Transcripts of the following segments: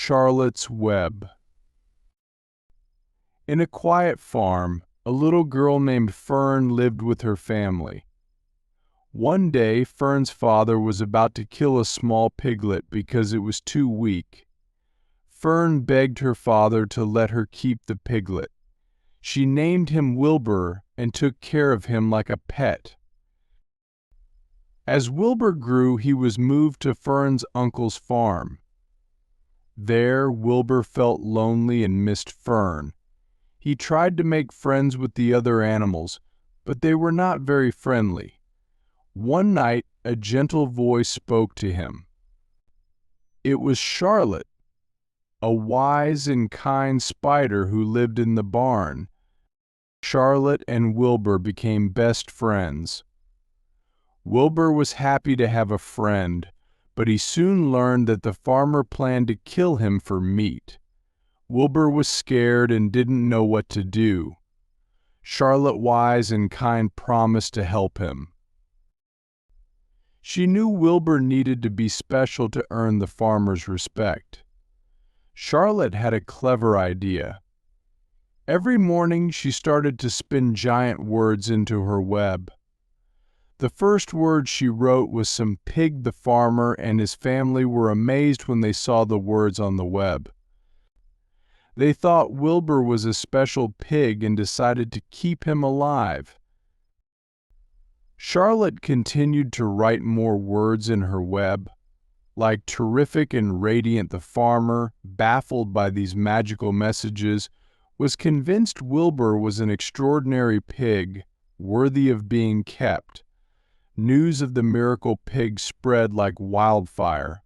Charlotte's Web. In a quiet farm, a little girl named Fern lived with her family. One day, Fern's father was about to kill a small piglet because it was too weak. Fern begged her father to let her keep the piglet. She named him Wilbur and took care of him like a pet. As Wilbur grew, he was moved to Fern's uncle's farm. There, Wilbur felt lonely and missed Fern. He tried to make friends with the other animals, but they were not very friendly. One night, a gentle voice spoke to him. It was Charlotte, a wise and kind spider who lived in the barn. Charlotte and Wilbur became best friends. Wilbur was happy to have a friend, but he soon learned that the farmer planned to kill him for meat. Wilbur was scared and didn't know what to do. Charlotte, wise and kind, promised to help him. She knew Wilbur needed to be special to earn the farmer's respect. Charlotte had a clever idea. Every morning she started to spin giant words into her web. The first word she wrote was some pig. The farmer and his family were amazed when they saw the words on the web. They thought Wilbur was a special pig and decided to keep him alive. Charlotte continued to write more words in her web. Like terrific and radiant, the farmer, baffled by these magical messages, was convinced Wilbur was an extraordinary pig, worthy of being kept. News of the miracle pig spread like wildfire.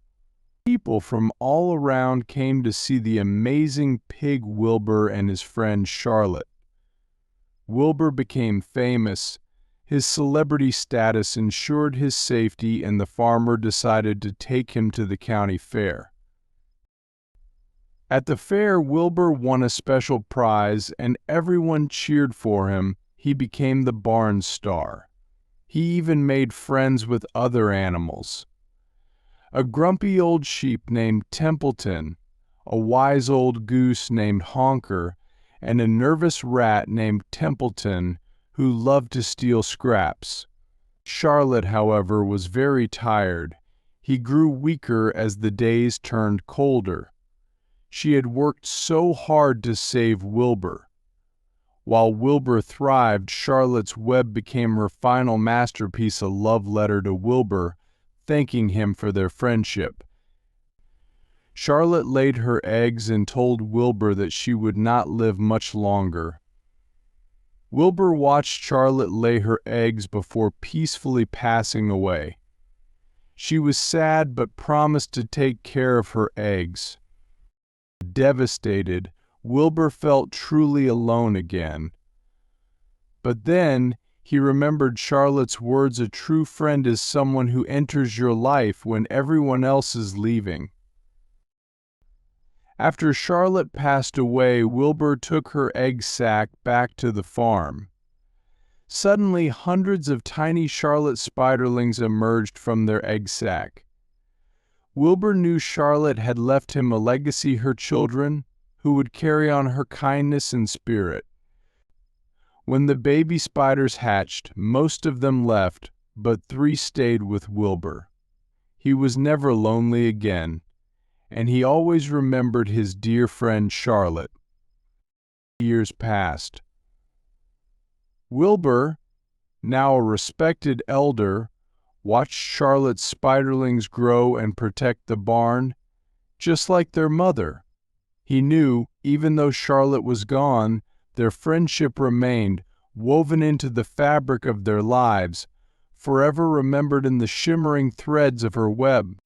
People from all around came to see the amazing pig Wilbur and his friend Charlotte. Wilbur became famous. His celebrity status ensured his safety, and the farmer decided to take him to the county fair. At the fair, Wilbur won a special prize, and everyone cheered for him. He became the barn star. He even made friends with other animals. A grumpy old sheep named Templeton, a wise old goose named Honker, and a nervous rat named Templeton, who loved to steal scraps. Charlotte, however, was very tired. He grew weaker as the days turned colder. She had worked so hard to save Wilbur. While Wilbur thrived, Charlotte's web became her final masterpiece, a love letter to Wilbur, thanking him for their friendship. Charlotte laid her eggs and told Wilbur that she would not live much longer. Wilbur watched Charlotte lay her eggs before peacefully passing away. She was sad but promised to take care of her eggs. Devastated, Wilbur felt truly alone again. But then he remembered Charlotte's words, a true friend is someone who enters your life when everyone else is leaving. After Charlotte passed away, Wilbur took her egg sack back to the farm. Suddenly, hundreds of tiny Charlotte spiderlings emerged from their egg sack. Wilbur knew Charlotte had left him a legacy, her children, who would carry on her kindness and spirit. When the baby spiders hatched, most of them left, but 3 stayed with Wilbur. He was never lonely again, and he always remembered his dear friend Charlotte. Years passed. Wilbur, now a respected elder, watched Charlotte's spiderlings grow and protect the barn, just like their mother. He knew, even though Charlotte was gone, their friendship remained, woven into the fabric of their lives, forever remembered in the shimmering threads of her web.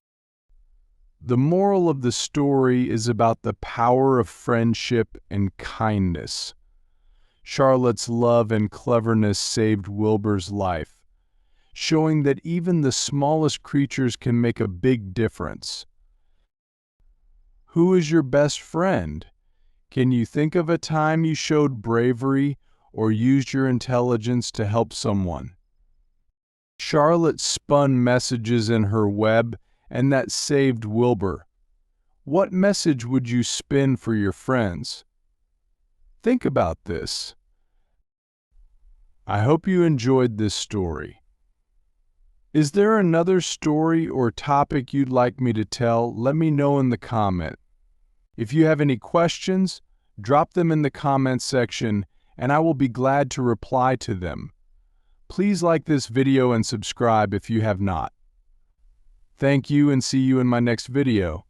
The moral of the story is about the power of friendship and kindness. Charlotte's love and cleverness saved Wilbur's life, showing that even the smallest creatures can make a big difference. Who is your best friend? Can you think of a time you showed bravery or used your intelligence to help someone? Charlotte spun messages in her web, and that saved Wilbur. What message would you spin for your friends? Think about this. I hope you enjoyed this story. Is there another story or topic you'd like me to tell? Let me know in the comment. If you have any questions, drop them in the comment section and I will be glad to reply to them. Please like this video and subscribe if you have not. Thank you and see you in my next video.